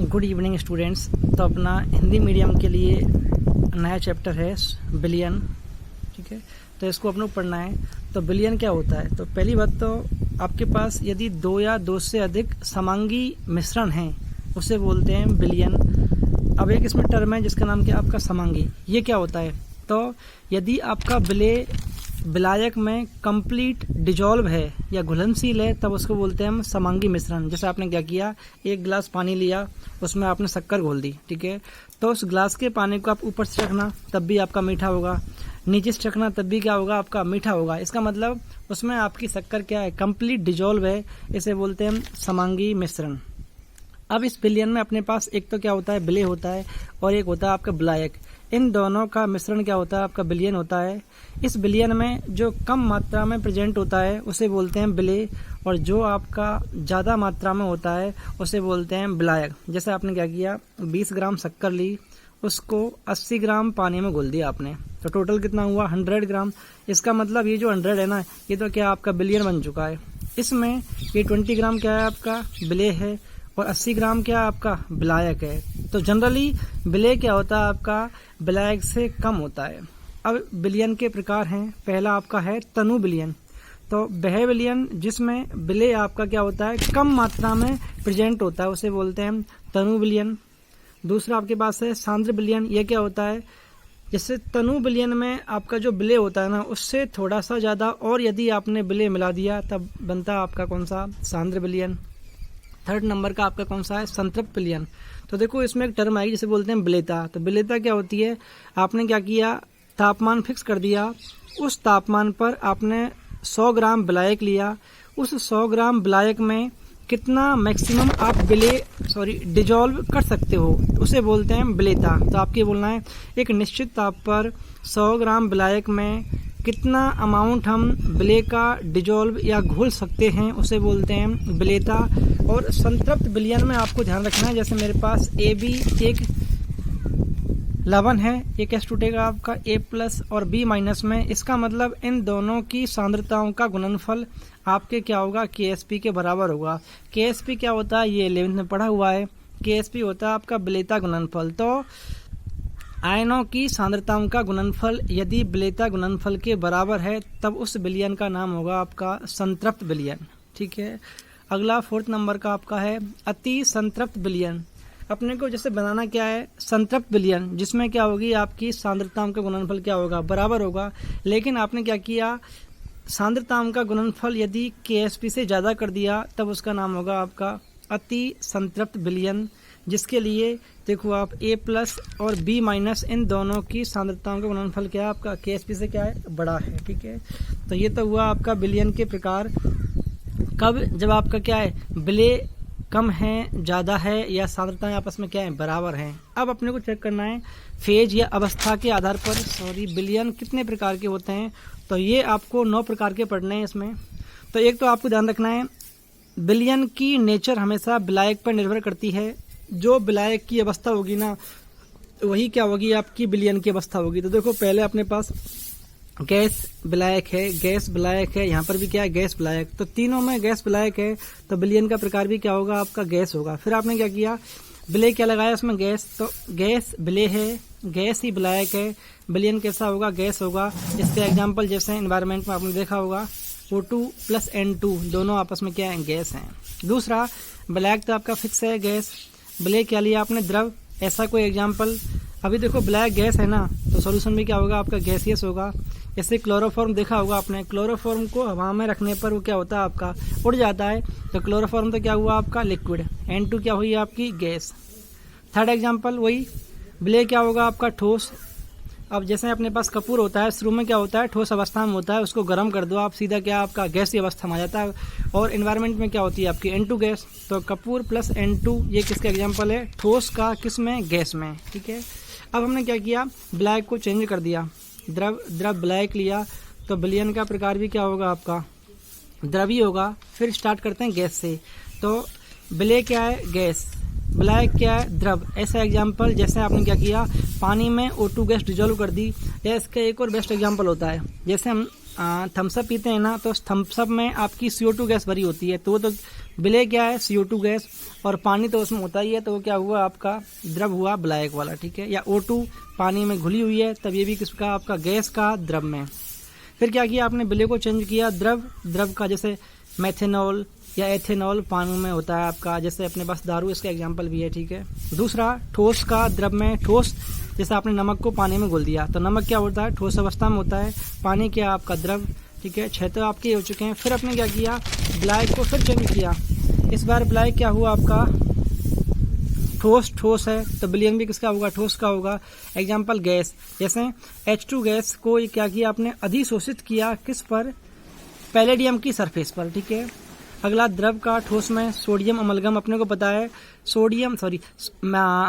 Good evening students. तो अपना Hindi medium के लिए नया चैप्टर है बिलियन, ठीक है। तो इसको अपने को पढ़ना है। तो बिलियन क्या होता है? तो पहली बात तो आपके पास यदि दो या दो से अधिक समांगी मिश्रण हैं उसे बोलते हैं बिलियन। अब एक इसमें टर्म है जिसका नाम क्या है आपका समांगी। ये क्या होता है? तो यदि आपका विलायक में कंप्लीट डिजॉल्व है या घुलनशील है तब उसको बोलते हैं हम समांगी मिश्रण। जैसे आपने क्या किया, एक गिलास पानी लिया, उसमें आपने शक्कर घोल दी, ठीक है। तो उस गिलास के पानी को आप ऊपर से रखना तब भी आपका मीठा होगा, नीचे से रखना तब भी क्या होगा आपका मीठा होगा। इसका मतलब उसमें आपकी शक्कर क्या है, कंप्लीट डिजॉल्व है। इसे बोलते हैं हम समांगी मिश्रण। अब इस बिलियन में अपने पास एक तो क्या होता है, विलेय होता है और एक होता है आपका विलायक। इन दोनों का मिश्रण क्या होता है आपका बिलियन होता है। इस बिलियन में जो कम मात्रा में प्रेजेंट होता है उसे बोलते हैं विलेय, और जो आपका ज़्यादा मात्रा में होता है उसे बोलते हैं विलायक। जैसे आपने क्या किया, 20 ग्राम शक्कर ली, उसको 80 ग्राम पानी में घोल दिया आपने, तो टोटल कितना हुआ 100 ग्राम। इसका मतलब ये जो 100 है ना, ये तो क्या आपका बिलियन बन चुका है। इसमें ये 20 ग्राम क्या है आपका विलेय है और 80 ग्राम क्या आपका विलायक है। तो जनरली विलेय क्या होता है आपका विलायक से कम होता है। अब बिलियन के प्रकार हैं। पहला आपका है तनु बिलियन। तो वह बिलियन जिसमें विलेय आपका क्या होता है कम मात्रा में प्रेजेंट होता है उसे बोलते हैं तनु बिलियन। दूसरा आपके पास है सांद्र बिलियन। यह क्या होता है, जैसे तनु बिलियन में आपका जो विलेय होता है ना उससे थोड़ा सा ज़्यादा और यदि आपने विलेय मिला दिया तब बनता है आपका कौन सा, सांद्र बिलियन। थर्ड नंबर का आपका कौन सा है, संतृप्त बिलियन। तो देखो इसमें एक टर्म आई जिसे बोलते हैं विलेयता। तो विलेयता क्या होती है, आपने क्या किया, तापमान फिक्स कर दिया, उस तापमान पर आपने 100 ग्राम विलायक लिया, उस 100 ग्राम विलायक में कितना मैक्सिमम आप डिजॉल्व कर सकते हो उसे बोलते हैं विलेयता। तो आपके बोलना है एक निश्चित ताप पर 100 ग्राम विलायक में कितना अमाउंट हम विलेय का डिजॉल्व या घोल सकते हैं उसे बोलते हैं विलेयता। और संतृप्त बिलियन में आपको ध्यान रखना है, जैसे मेरे पास AB एक लवण है, ये कैसे टूटेगा आपका A+ और B- में। इसका मतलब इन दोनों की सांद्रताओं का गुणनफल आपके क्या होगा, KSP के बराबर होगा। KSP क्या होता है, ये 11th में पढ़ा हुआ है। KSP होता है आपका विलेयता गुणनफल। तो आयनों की सांद्रताओं का गुणनफल यदि विलेयता गुणनफल के बराबर है तब उस बिलियन का नाम होगा आपका संतृप्त बिलियन, ठीक है। अगला 4th नंबर का आपका है अति संतृप्त बिलियन। अपने को जैसे बनाना क्या है, संतृप्त बिलियन, जिसमें क्या होगी आपकी सांद्रताओं का गुणनफल क्या होगा, बराबर होगा। लेकिन आपने क्या किया, सांद्रताओं का गुणनफल यदि KSP से ज़्यादा कर दिया तब उसका नाम होगा आपका अति संतृप्त बिलियन, जिसके लिए देखो आप A+ और B- इन दोनों की सांद्रताओं का गुणनफल क्या है आपका KSP से क्या है, बड़ा है, ठीक है। तो ये तो हुआ आपका बिलियन के प्रकार। कब, जब आपका क्या है विलेय कम है, ज़्यादा है, या सांद्रताएं आपस में क्या है, बराबर हैं। अब अपने को चेक करना है फेज या अवस्था के आधार पर बिलियन कितने प्रकार के होते हैं। तो ये आपको 9 प्रकार के पढ़ने हैं इसमें। तो एक तो आपको ध्यान रखना है बिलियन की नेचर हमेशा विलायक पर निर्भर करती है। जो विलायक की अवस्था होगी ना वही क्या होगी आपकी बिलियन की अवस्था होगी। तो देखो पहले अपने पास गैस विलायक है, गैस विलायक है, यहाँ पर भी क्या है गैस विलायक। तो तीनों में गैस विलायक है तो बिलियन का प्रकार भी क्या होगा आपका गैस होगा। फिर आपने क्या किया, विलेय क्या लगाया उसमें गैस, तो गैस विलेय है, गैस ही विलायक है, बिलियन कैसा होगा, गैस होगा। इसके एग्जाम्पल जैसे एनवायरनमेंट में आपने देखा होगा O2 + N2 दोनों आपस में क्या है, गैस हैं। दूसरा विलायक तो आपका फिक्स है गैस, विलेय क्या लिया आपने, द्रव। ऐसा कोई एग्जाम्पल, अभी देखो विलायक गैस है ना तो सॉल्यूशन भी क्या होगा आपका गैसियस होगा। जैसे क्लोरोफॉर्म देखा होगा आपने, क्लोरोफॉर्म को हवा में रखने पर वो क्या होता है आपका उड़ जाता है, तो क्लोरोफॉर्म तो क्या हुआ आपका लिक्विड। N2 क्या हुई आपकी गैस। थर्ड एग्जाम्पल वही विलेय क्या होगा आपका ठोस। अब जैसे अपने पास कपूर होता है, शुरू में क्या होता है ठोस अवस्था में होता है, उसको गर्म कर दो आप सीधा क्या आपका गैसीय अवस्था में आ जाता है। और एनवायरनमेंट में क्या होती है आपकी N2 गैस। तो कपूर + N2 ये किसका एग्जाम्पल है, ठोस का, किस में, गैस में, ठीक है। अब हमने क्या किया, विलायक को चेंज कर दिया, द्रव विलायक लिया, तो बिलियन का प्रकार भी क्या होगा आपका द्रवी होगा। फिर स्टार्ट करते हैं गैस से। तो विलेय क्या है गैस, विलायक क्या है द्रव। ऐसा एग्जाम्पल जैसे आपने क्या किया, पानी में O2 गैस डिजोल्व कर दी। या इसका एक और बेस्ट एग्जाम्पल होता है, जैसे हम थम्सअप पीते हैं ना, तो थम्सअप में आपकी CO2 गैस भरी होती है, तो वो तो विलय क्या है, CO2 गैस, और पानी तो उसमें होता ही है, तो वो क्या हुआ आपका द्रव हुआ ब्लैक वाला, ठीक है। या O2 पानी में घुली हुई है, तब ये भी किसका आपका गैस का द्रव में। फिर क्या किया आपने, विलय को चेंज किया द्रव का, जैसे मेथेनॉल या एथेनॉल पानी में होता है आपका, जैसे अपने पास दारू, इसका एग्जाम्पल भी है, ठीक है। दूसरा ठोस का द्रव में, ठोस जैसे आपने नमक को पानी में घोल दिया, तो नमक क्या होता है, ठोस अवस्था में होता है, पानी क्या आपका द्रव, ठीक है। 6 तो आपके हो चुके हैं। फिर आपने क्या किया, ब्लैक को फिर चेंज किया, इस बार ब्लैक क्या हुआ आपका ठोस है, तो विलयन भी किसका होगा, ठोस का होगा। एग्जाम्पल गैस, जैसे H2 गैस को क्या किया आपने, अधिशोषित किया किस पर, पैलेडियम की सरफेस पर, ठीक है। अगला द्रव का ठोस में सोडियम अमलगम, अपने को पता है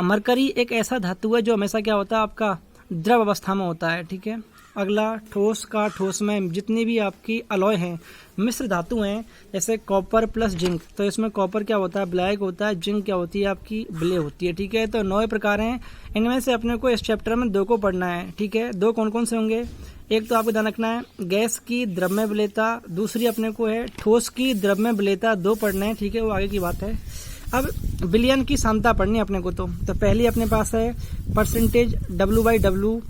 मरकरी एक ऐसा धातु है जो हमेशा क्या होता है आपका द्रव अवस्था में होता है, ठीक है। अगला ठोस का ठोस में जितनी भी आपकी अलॉय हैं, मिश्र धातु हैं, जैसे कॉपर प्लस जिंक, तो इसमें कॉपर क्या होता है ब्लैक होता है, जिंक क्या होती है आपकी विलय होती है, ठीक है। तो 9 प्रकार हैं, इनमें से अपने को इस चैप्टर में 2 को पढ़ना है, ठीक है। 2 कौन कौन से होंगे, एक तो आपको ध्यान रखना है गैस की द्रव में विलेयता, दूसरी अपने को है ठोस की द्रव में विलेयता, 2 पढ़ने हैं, ठीक है, वो आगे की बात है। अब विलयन की सामता पढ़नी है अपने को, तो पहली अपने पास है परसेंटेज W/W।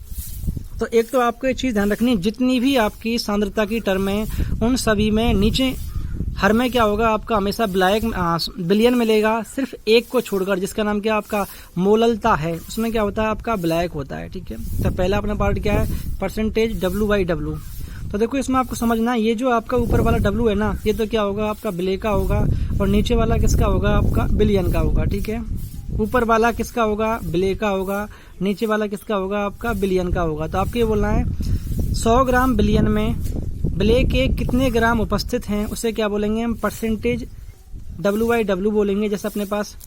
तो एक तो आपको ये चीज ध्यान रखनी, जितनी भी आपकी सांद्रता की टर्म है उन सभी में नीचे हर में क्या होगा आपका हमेशा विलयन मिलेगा, सिर्फ एक को छोड़कर जिसका नाम क्या आपका मोललता है, उसमें क्या होता है आपका ब्लैक होता है, ठीक है। तो पहला अपना पार्ट क्या है, परसेंटेज W/W। तो देखो इसमें आपको समझना, ये जो आपका ऊपर वाला W है ना, ये तो क्या होगा आपका विलय का होगा, और नीचे वाला किसका होगा आपका विलयन का होगा, ठीक है। ऊपर वाला किसका होगा, विलय का होगा, नीचे वाला किसका होगा आपका विलयन का होगा। तो आपको ये बोलना है 100 ग्राम विलयन में विलय के कितने ग्राम उपस्थित हैं, उसे क्या बोलेंगे हम, परसेंटेज W/W बोलेंगे। जैसे अपने पास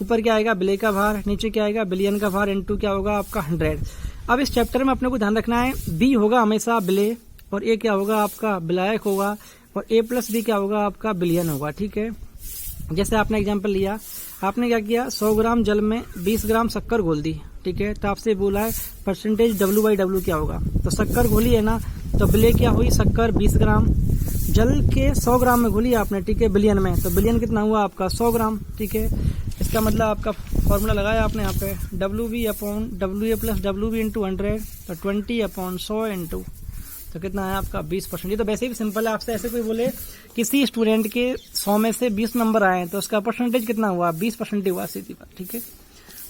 ऊपर क्या आएगा विलय का भार, नीचे क्या आएगा विलयन का भार, इनटू क्या होगा आपका 100। अब इस चैप्टर में अपने को ध्यान रखना है, B होगा हमेशा विलय, और A क्या होगा आपका विलायक होगा, और A+B क्या होगा आपका विलयन होगा, ठीक है। जैसे आपने एग्जाम्पल लिया, आपने क्या किया 100 ग्राम जल में 20 ग्राम शक्कर घोल दी, ठीक है। तो आपसे बोला है परसेंटेज W/W क्या होगा, तो शक्कर घोली है ना, तो विलय क्या हुई, शक्कर 20 ग्राम, जल के 100 ग्राम में घोली आपने, ठीक है, विलयन में, तो विलयन कितना हुआ आपका 100 ग्राम, ठीक है। इसका मतलब आपका फॉर्मूला लगाया आपने यहाँ पे WV/WA+WB × 100, तो 20/100 इंटू, तो कितना है आपका 20%। ये तो वैसे भी सिंपल है, आपसे ऐसे कोई बोले किसी स्टूडेंट के 100 में से 20 नंबर आए तो उसका परसेंटेज कितना हुआ, 20% हुआ, सीधी बात, ठीक है।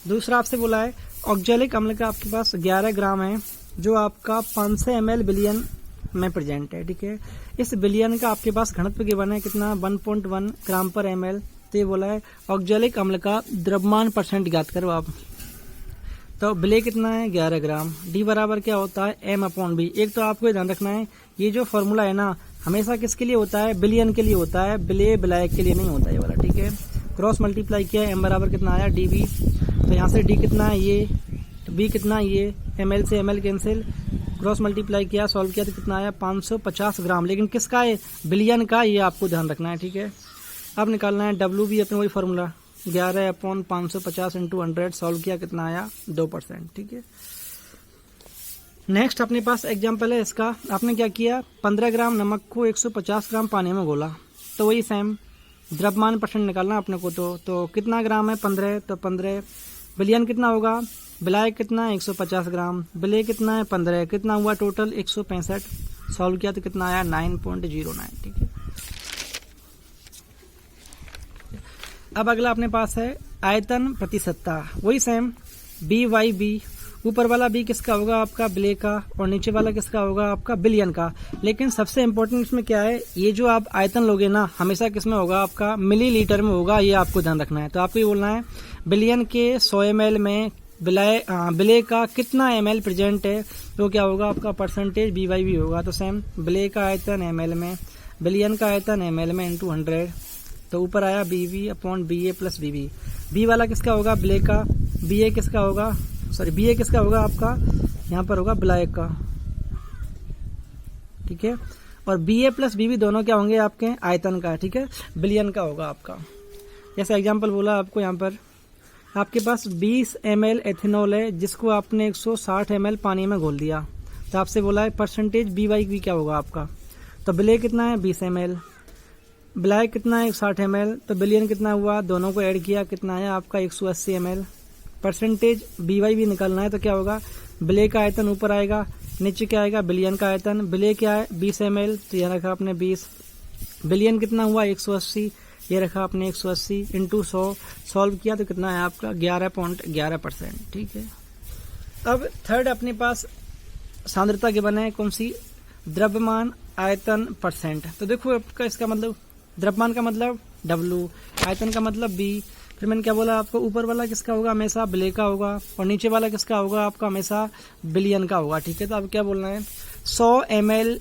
दूसरा आपसे बोला है ऑक्जेलिक अम्ल का आपके पास 11 ग्राम है, जो आपका 500 ml विलयन में प्रेजेंट है, ठीक है। इस विलयन का आपके पास घनत्व गिवन है कितना, 1.1 ग्राम पर ml। तो ये बोला है ऑक्जेलिक अम्ल का द्रव्यमान % ज्ञात करो आप। तो विलय कितना है 11 ग्राम, D बराबर क्या होता है M/B। एक तो आपको ध्यान रखना है, ये जो फॉर्मूला है ना हमेशा किसके लिए होता है, विलयन के लिए होता है, विलय विलायक के लिए नहीं होता ये वाला, ठीक है। क्रॉस मल्टीप्लाई किया, M बराबर कितना आया DB, तो यहाँ से D कितना है ये, B कितना ये, ml से ml कैंसिल, क्रॉस मल्टीप्लाई किया, सॉल्व किया तो कितना आया 550 ग्राम, लेकिन किसका है विलयन का, ये आपको ध्यान रखना है, ठीक है। अब निकालना है WB, अपने वही फॉर्मूला 11/550 × 100, सॉल्व किया कितना आया 2%, ठीक है। नेक्स्ट अपने पास एग्जांपल है इसका, आपने क्या किया 15 ग्राम नमक को 150 ग्राम पानी में घोला, तो वही सेम द्रव्यमान % निकालना अपने को, तो कितना ग्राम है 15, तो 15, विलयन कितना होगा, विलायक कितना है 150 ग्राम, विलय कितना है 15, कितना हुआ टोटल 165, सॉल्व किया तो कितना आया 9.09, ठीक है। अब अगला अपने पास है आयतन प्रतिशतता, वही सेम B/B, ऊपर वाला B किसका होगा आपका विलय का, और नीचे वाला किसका होगा आपका विलयन का। लेकिन सबसे इम्पोर्टेंट इसमें क्या है, ये जो आप आयतन लोगे ना हमेशा किसमें होगा आपका मिलीलीटर में होगा, ये आपको ध्यान रखना है। तो आपको ये बोलना है विलयन के 100 ml में विलय का कितना ml प्रेजेंट है, तो क्या होगा आपका परसेंटेज B/B होगा। तो सेम विलय का आयतन ml में, विलयन का आयतन ml में इंटू 100, तो ऊपर आया BB/BA+BB। B वाला किसका होगा विलय का, BA किसका होगा, सॉरी BA किसका होगा आपका, यहाँ पर होगा विलायक का, ठीक है। और BA+BB दोनों क्या होंगे आपके आयतन का, ठीक है, विलयन का होगा आपका। जैसे एग्जांपल बोला आपको, यहाँ पर आपके पास 20 ml एथेनॉल है जिसको आपने 160 ml पानी में घोल दिया, तो आपसे बोला है परसेंटेज B/B क्या होगा आपका, तो विलय कितना है 20 ml, ब्लैक कितना है 60 ml, तो बिलियन कितना हुआ, दोनों को ऐड किया कितना है आपका 180 ml। परसेंटेज BY भी निकालना है तो क्या होगा, ब्लैक का आयतन ऊपर आएगा, नीचे क्या आएगा बिलियन का आयतन। ब्लैक क्या है 20 ml, तो यह रखा आपने 20। बिलियन कितना हुआ 180, ये रखा आपने 180 इंटू 100, सॉल्व किया तो कितना है आपका 11.11%। ठीक है। अब थर्ड अपने पास सांद्रता के बने कौन सी, द्रव्यमान आयतन परसेंट। तो देखो आपका इसका मतलब द्रव्यमान का मतलब W, आयतन का मतलब B। फिर मैंने क्या बोला आपको, ऊपर वाला किसका होगा, हमेशा ब्लैक का होगा, और नीचे वाला किसका होगा आपका, हमेशा बिलियन का होगा। ठीक है। तो अब क्या बोलना है, 100 ml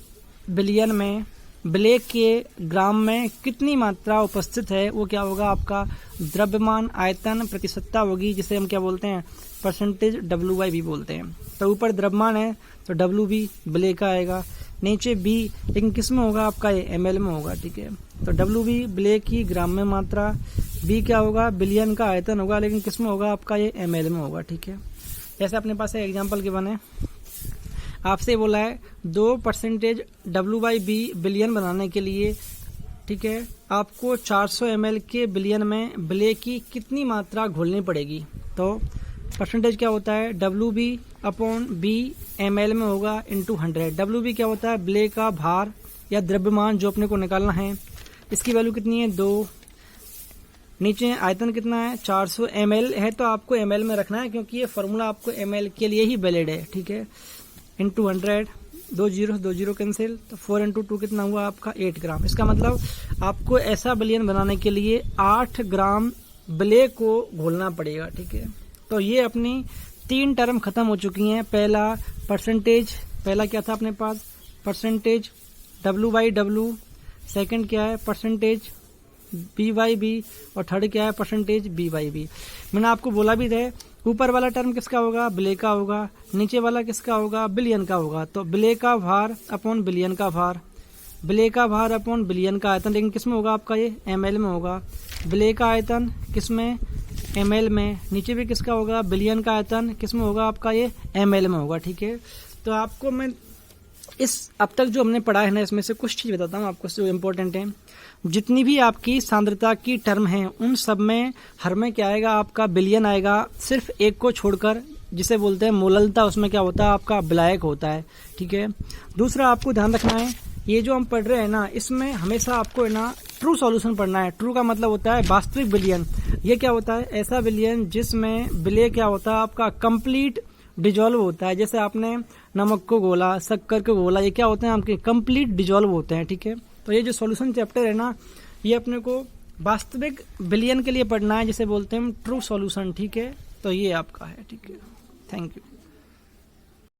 बिलियन में ब्लैक के ग्राम में कितनी मात्रा उपस्थित है, वो क्या होगा आपका द्रव्यमान आयतन प्रतिशतता होगी, जिसे हम क्या बोलते हैं, परसेंटेज WY बोलते हैं। तो ऊपर द्रव्यमान है तो WB ब्लैक का आएगा, नीचे B लेकिन किस में होगा आपका, ये ml में होगा। ठीक है। तो WB ब्लैक की ग्राम में मात्रा, B क्या होगा बिलियन का आयतन होगा, लेकिन किस में होगा आपका, ये ml में होगा। ठीक है। जैसे अपने पास एग्जाम्पल के बने, आपसे बोला है 2% WB बिलियन बनाने के लिए, ठीक है, आपको 400 ml के बिलियन में ब्लैक की कितनी मात्रा घोलनी पड़ेगी। तो परसेंटेज क्या होता है, WB अपॉन B ml में होगा इंटू 100। WB क्या होता है, ब्लैक का भार या द्रव्यमान जो अपने को निकालना है, इसकी वैल्यू कितनी है 2। नीचे आयतन कितना है 400 ml है, तो आपको ml में रखना है क्योंकि ये फॉर्मूला आपको ml के लिए ही वैलिड है। ठीक है। इंटू 100, 2 0 कैंसिल, तो 4 इंटू 2 कितना हुआ आपका 8 ग्राम। इसका मतलब आपको ऐसा बिलियन बनाने के लिए 8 ग्राम ब्लैक को घोलना पड़ेगा। ठीक है। तो ये अपनी 3 टर्म खत्म हो चुकी हैं। पहला परसेंटेज, पहला क्या था अपने पास, परसेंटेज WY, सेकंड क्या है परसेंटेज BY, और थर्ड क्या है परसेंटेज BY। मैंने आपको बोला भी था ऊपर वाला टर्म किसका होगा, ब्लैक का होगा, नीचे वाला किसका होगा, बिलियन का होगा। तो ब्लैक का भार अपॉन बिलियन का भार, ब्लैक का भार अपॉन बिलियन का आयतन, लेकिन किस में होगा आपका, ये ml में होगा। ब्लैक का आयतन किस में, ml में। नीचे भी किसका होगा, बिलियन का आयतन किस में होगा आपका, ये ml में होगा। ठीक है। तो आपको मैं इस अब तक जो हमने पढ़ा है ना, इसमें से कुछ चीज बताता हूँ आपको जो इम्पोर्टेंट है। जितनी भी आपकी सांद्रता की टर्म है उन सब में हर में क्या आएगा आपका, बिलियन आएगा, सिर्फ एक को छोड़कर जिसे बोलते हैं मोललता, उसमें क्या होता है आपका ब्लैक होता है। ठीक है। दूसरा आपको ध्यान रखना है, ये जो हम पढ़ रहे हैं ना, इसमें हमेशा आपको है ना ट्रू सॉल्यूशन पढ़ना है। ट्रू का मतलब होता है वास्तविक बिलियन। ये क्या होता है, ऐसा बिलियन जिसमें ब्लैक क्या होता है आपका कंप्लीट डिजोल्व होता है। जैसे आपने नमक को घोला, शक्कर को घोला, ये क्या होते हैं आपके कंप्लीट डिजोल्व होते हैं। ठीक है। तो ये जो सॉल्यूशन चैप्टर है ना, ये अपने को वास्तविक बिलियन के लिए पढ़ना है, जिसे बोलते हैं ट्रू सॉल्यूशन। ठीक है। तो ये आपका है। ठीक है। Thank you.